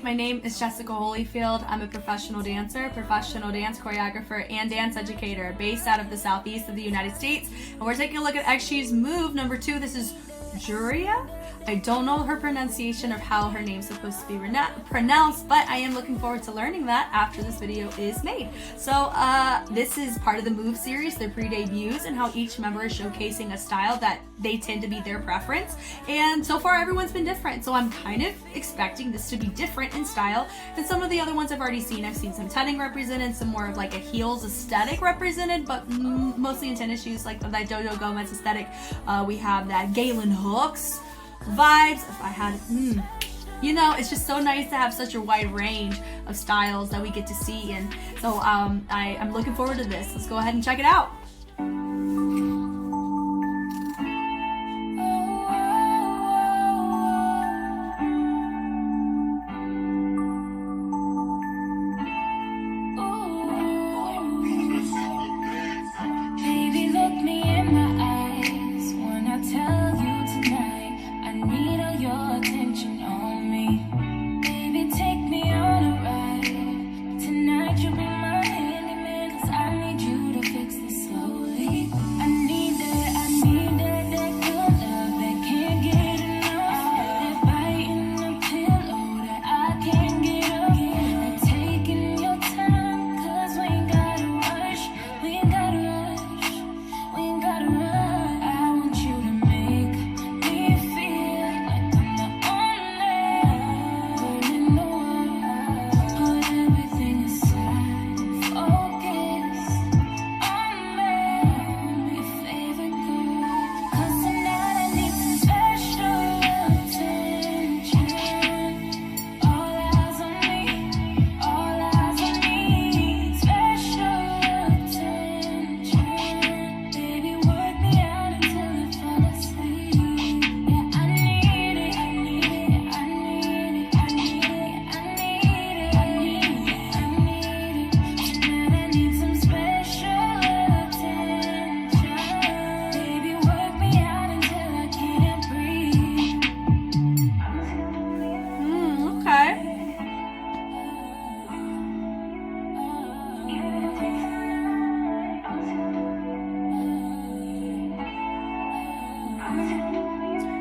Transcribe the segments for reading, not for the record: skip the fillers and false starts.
my name is Jessica Holyfield. I'm a professional dancer, professional dance choreographer, and dance educator based out of the southeast of the United States. And we're taking a look at XG's move number 2. This is Juria. I don't know her pronunciation of how her name's supposed to be pronounced, but I am looking forward to learning that after this video is made. So this is part of the move series, their pre-debuts, and how each member is showcasing a style that they tend to be their preference. And so far everyone's been different, so I'm kind of expecting this to be different in style than some of the other ones I've already seen. I've seen some tutting represented, some more of like a heels aesthetic represented, but mostly in tennis shoes, like that Jojo Gomez aesthetic. We have that Galen Hooks vibes. If I had you know, it's just so nice to have such a wide range of styles that we get to see, and so I'm looking forward to this. Let's go ahead and check it out.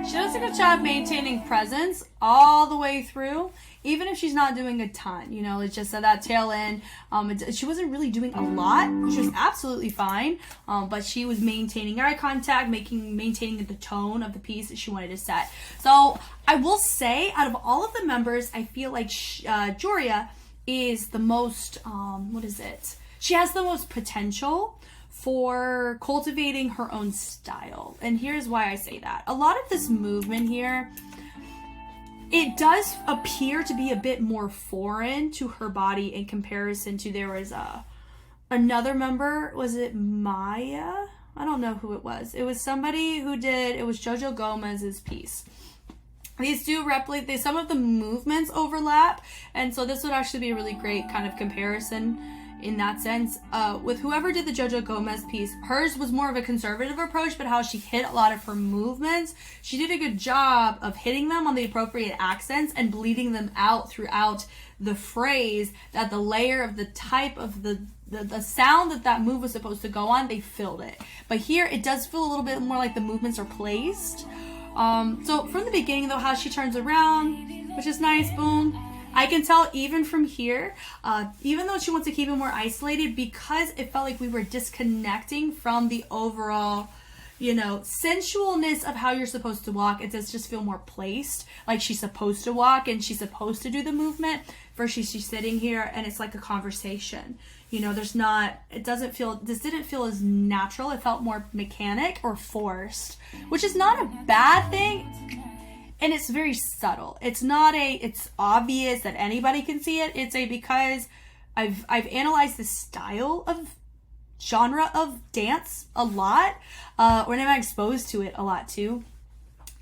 She does a good job maintaining presence all the way through, even if she's not doing a ton. You know, it's just at that tail end. She wasn't really doing a lot. She was absolutely fine, but she was maintaining eye contact, maintaining the tone of the piece that she wanted to set. So I will say, out of all of the members, I feel like Juria is the most, she has the most potential for cultivating her own style. And here's why I say that. A lot of this movement here, it does appear to be a bit more foreign to her body in comparison to, there was another member, was it Maya? I don't know who it was. It was somebody who did, it was Jojo Gomez's piece. These do replicate, some of the movements overlap, and so this would actually be a really great kind of comparison in that sense. With whoever did the Jojo Gomez piece, hers was more of a conservative approach, but how she hit a lot of her movements, she did a good job of hitting them on the appropriate accents and bleeding them out throughout the phrase, that the layer of the type of the sound that move was supposed to go on, they filled it. But here it does feel a little bit more like the movements are placed. So from the beginning though, how she turns around, which is nice, boom. I can tell even from here, even though she wants to keep it more isolated, because it felt like we were disconnecting from the overall, you know, sensualness of how you're supposed to walk. It does just feel more placed, like she's supposed to walk and she's supposed to do the movement, versus she's sitting here and it's like a conversation. You know, there's not, it doesn't feel, this didn't feel as natural. It felt more mechanic or forced, which is not a bad thing. And it's very subtle. It's not it's obvious that anybody can see it. It's because I've analyzed the style of genre of dance a lot, when I'm exposed to it a lot too.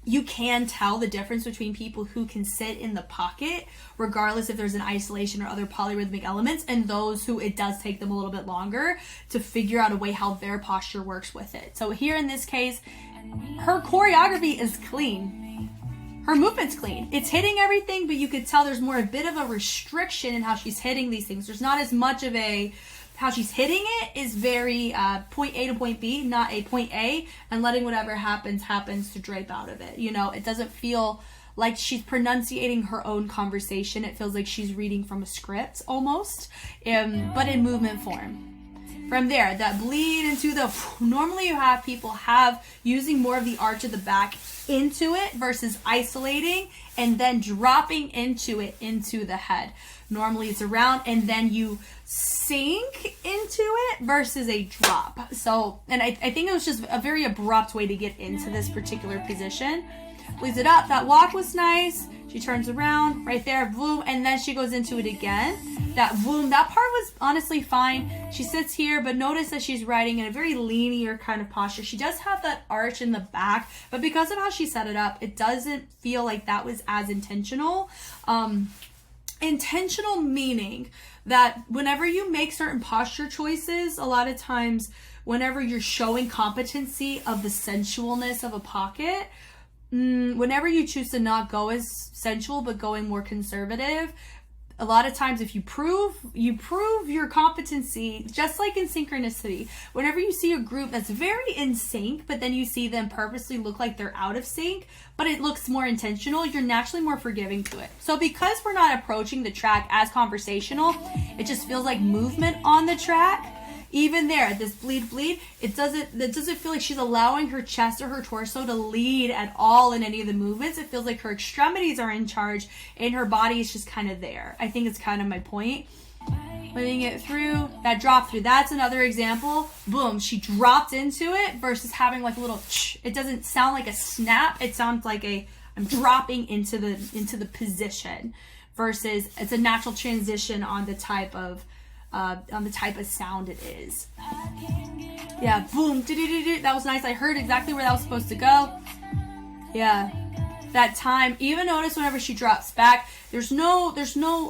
You can tell the difference between people who can sit in the pocket, regardless if there's an isolation or other polyrhythmic elements, and those who it does take them a little bit longer to figure out a way how their posture works with it. So here in this case, her choreography is clean. her movement's clean. It's hitting everything, but you could tell there's more a bit of a restriction in how she's hitting these things. There's not as much of a, how she's hitting it is very point A to point B, not a point A, and letting whatever happens to drape out of it. You know, it doesn't feel like she's pronunciating her own conversation. It feels like she's reading from a script almost, but in movement form. From there, that bleed into the, normally you have people using more of the arch of the back into it versus isolating and then dropping into it into the head. Normally it's around and then you sink into it versus a drop. So, and I think it was just a very abrupt way to get into this particular position. Bleeds it up. That walk was nice. She turns around right there, boom, and then she goes into it again. That boom, that part was honestly fine. She sits here, but notice that she's riding in a very linear kind of posture. She does have that arch in the back, but because of how she set it up, it doesn't feel like that was as intentional. Intentional meaning that whenever you make certain posture choices, a lot of times whenever you're showing competency of the sensualness of a pocket, whenever you choose to not go as sensual but going more conservative, a lot of times if you prove your competency, just like in synchronicity. Whenever you see a group that's very in sync, but then you see them purposely look like they're out of sync, but it looks more intentional, you're naturally more forgiving to it. So because we're not approaching the track as conversational, it just feels like movement on the track. Even there, this bleed, it doesn't feel like she's allowing her chest or her torso to lead at all in any of the movements. It feels like her extremities are in charge and her body is just kind of there. I think it's kind of my point. Moving it through, that drop through, that's another example. Boom, she dropped into it versus having like a little, it doesn't sound like a snap. It sounds like I'm dropping into the position versus it's a natural transition on the type of sound it is. Yeah, boom, that was nice. I heard exactly where that was supposed to go. Yeah, that time. Even notice whenever she drops back, there's no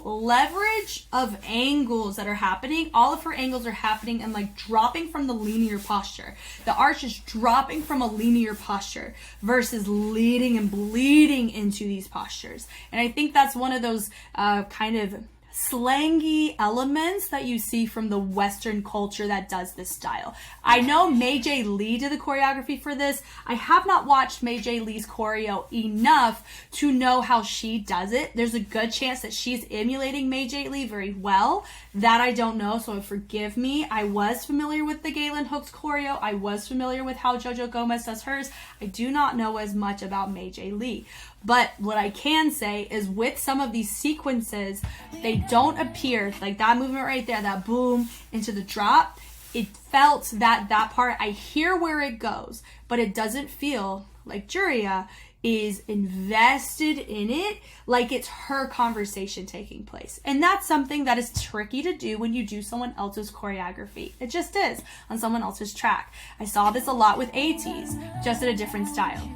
leverage of angles that are happening. All of her angles are happening and like dropping from the linear posture. The arch is dropping from a linear posture versus leading and bleeding into these postures. And I think that's one of those kind of slangy elements that you see from the Western culture that does this style. I know May J. Lee did the choreography for this. I have not watched May J. Lee's choreo enough to know how she does it. There's a good chance that she's emulating May J. Lee very well. That I don't know, so forgive me. I was familiar with the Galen Hooks choreo. I was familiar with how Jojo Gomez does hers. I do not know as much about May J. Lee. But what I can say is with some of these sequences, they don't appear like that movement right there, that boom into the drop. It felt that part, I hear where it goes, but it doesn't feel like Juria is invested in it like it's her conversation taking place. And that's something that is tricky to do when you do someone else's choreography. It just is on someone else's track. I saw this a lot with ATs, just in a different style.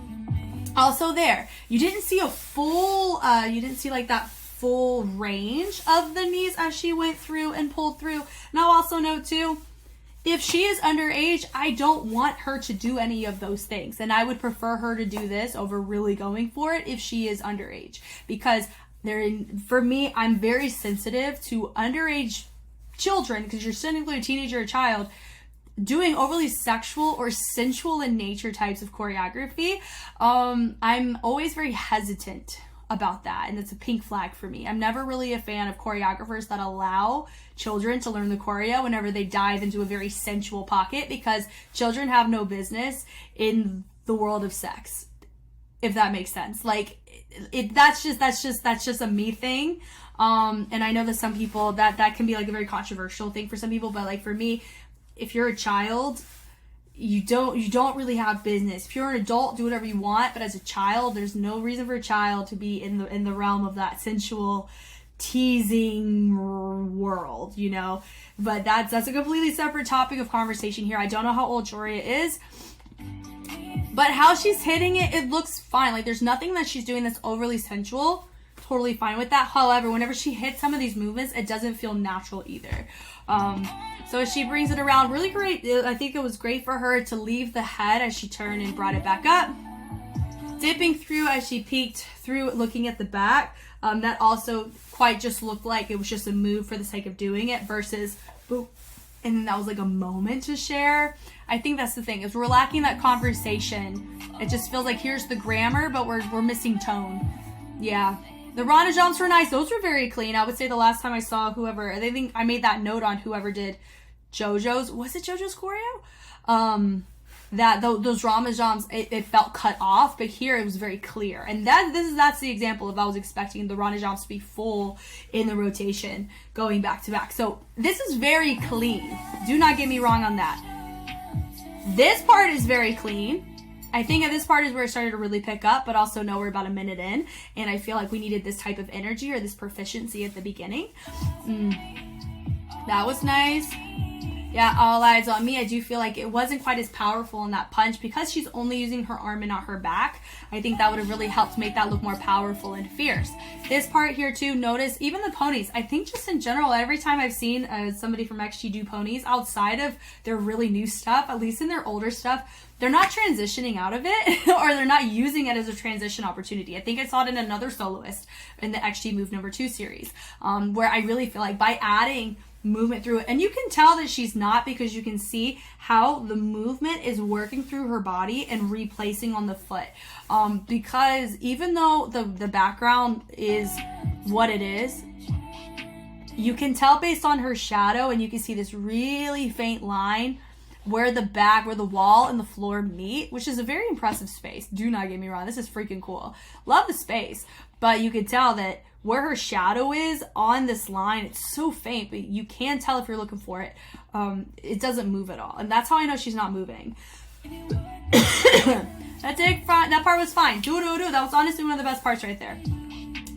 Also there, you didn't see a full, like that full range of the knees as she went through and pulled through. And I'll also note too, if she is underage, I don't want her to do any of those things. And I would prefer her to do this over really going for it if she is underage. Because for me, I'm very sensitive to underage children, because you're technically a teenager or a child, doing overly sexual or sensual in nature types of choreography. I'm always very hesitant about that, and it's a pink flag for me. I'm never really a fan of choreographers that allow children to learn the choreo whenever they dive into a very sensual pocket, because children have no business in the world of sex, if that makes sense. Like that's just a me thing. And I know that some people that can be like a very controversial thing for some people, but like for me, if you're a child, you don't really have business. If you're an adult, do whatever you want, but as a child, there's no reason for a child to be in the realm of that sensual teasing world, you know. But that's a completely separate topic of conversation here. I don't know how old Juria is, but how she's hitting it looks fine. Like there's nothing that she's doing that's overly sensual. Totally fine with that. However, whenever she hits some of these movements, it doesn't feel natural either. So she brings it around really great. I think it was great for her to leave the head as she turned and brought it back up. dipping through as she peeked through looking at the back. That also quite just looked like it was just a move for the sake of doing it versus boop. And then that was like a moment to share. I think that's the thing, is we're lacking that conversation. It just feels like here's the grammar, but we're missing tone. Yeah. The Rana jumps were nice. Those were very clean. I would say the last time I saw whoever, I think I made that note on whoever did JoJo's, was it JoJo's choreo? That those Rama jumps, it felt cut off, but here it was very clear. And that's the example of I was expecting the Rana jumps to be full in the rotation going back to back. So this is very clean. Do not get me wrong on that. This part is very clean. I think at this part is where it started to really pick up, but also know we're about a minute in, and I feel like we needed this type of energy or this proficiency at the beginning. That was nice. Yeah, all eyes on me. I do feel like it wasn't quite as powerful in that punch because she's only using her arm and not her back. I think that would have really helped make that look more powerful and fierce. This part here too, notice even the ponies. I think just in general, every time I've seen somebody from XG do ponies outside of their really new stuff, at least in their older stuff, they're not transitioning out of it or they're not using it as a transition opportunity. I think I saw it in another soloist in the XG Move #2 series, where I really feel like by adding movement through it, and you can tell that she's not because you can see how the movement is working through her body and replacing on the foot, because even though the background is what it is, you can tell based on her shadow, and you can see this really faint line where the wall and the floor meet, which is a very impressive space. Do not get me wrong, this is freaking cool. Love the space, but you can tell that where her shadow is on this line, it's so faint, but you can tell if you're looking for it. It doesn't move at all, and that's how I know she's not moving. That part was fine. That was honestly one of the best parts right there.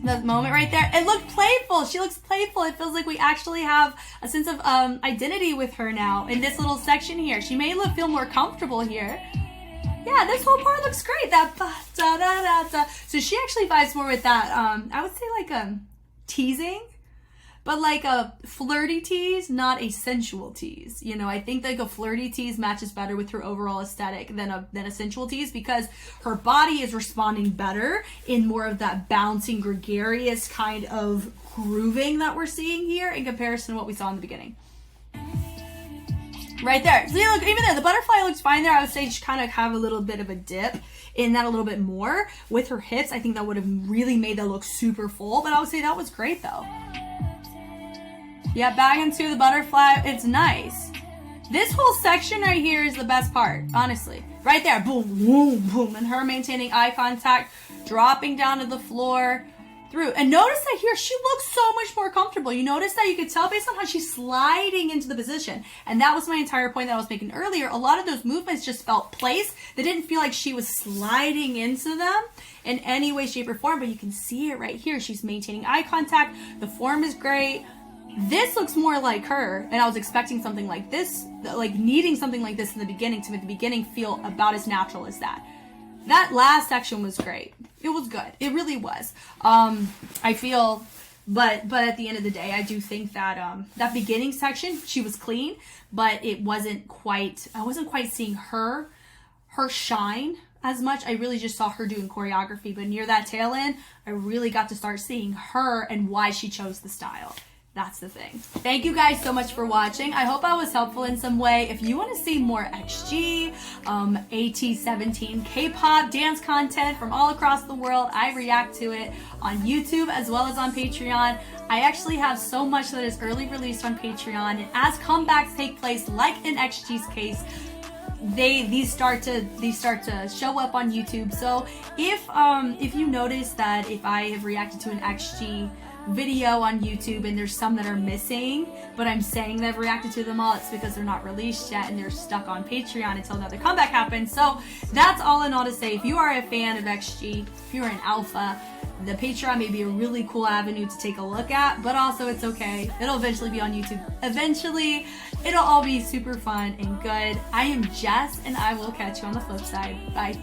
That moment right there, it looked playful. She looks playful. It feels like we actually have a sense of identity with her now in this little section here. She may feel more comfortable here. Yeah, this whole part looks great. That da da da da. So she actually vibes more with that. I would say like teasing, but like a flirty tease, not a sensual tease. You know, I think like a flirty tease matches better with her overall aesthetic than a sensual tease, because her body is responding better in more of that bouncing, gregarious kind of grooving that we're seeing here in comparison to what we saw in the beginning. Right there. So look, even there, the butterfly looks fine there. I would say she kind of have a little bit of a dip in that a little bit more with her hips. I think that would have really made that look super full, but I would say that was great though. Yeah, back into the butterfly. It's nice. This whole section right here is the best part, honestly. Right there, boom, boom, boom, and her maintaining eye contact, dropping down to the floor, through. And notice that here, she looks so much more comfortable. You notice that you could tell based on how she's sliding into the position. And that was my entire point that I was making earlier. A lot of those movements just felt placed. They didn't feel like she was sliding into them in any way, shape, or form, but you can see it right here. She's maintaining eye contact. The form is great. This looks more like her, and I was expecting something like this, like needing something like this in the beginning to make the beginning feel about as natural as that. That last section was great. It was good. It really was. I feel, but at the end of the day, I do think that that beginning section, she was clean, but it wasn't quite, I wasn't quite seeing her shine as much. I really just saw her doing choreography, but near that tail end, I really got to start seeing her and why she chose the style. That's the thing. Thank you guys so much for watching. I hope I was helpful in some way. If you want to see more XG, AT17 K-pop dance content from all across the world, I react to it on YouTube as well as on Patreon. I actually have so much that is early released on Patreon, and as comebacks take place, like in XG's case, these start to show up on YouTube. So if you notice that if I have reacted to an XG video on YouTube and there's some that are missing, but I'm saying that I've reacted to them all, it's because they're not released yet and they're stuck on Patreon until another comeback happens. So that's all in all to say, if you are a fan of XG, if you're an alpha, the Patreon may be a really cool avenue to take a look at, but also it's okay. It'll eventually be on YouTube. Eventually, it'll all be super fun and good. I am Jess, and I will catch you on the flip side. Bye.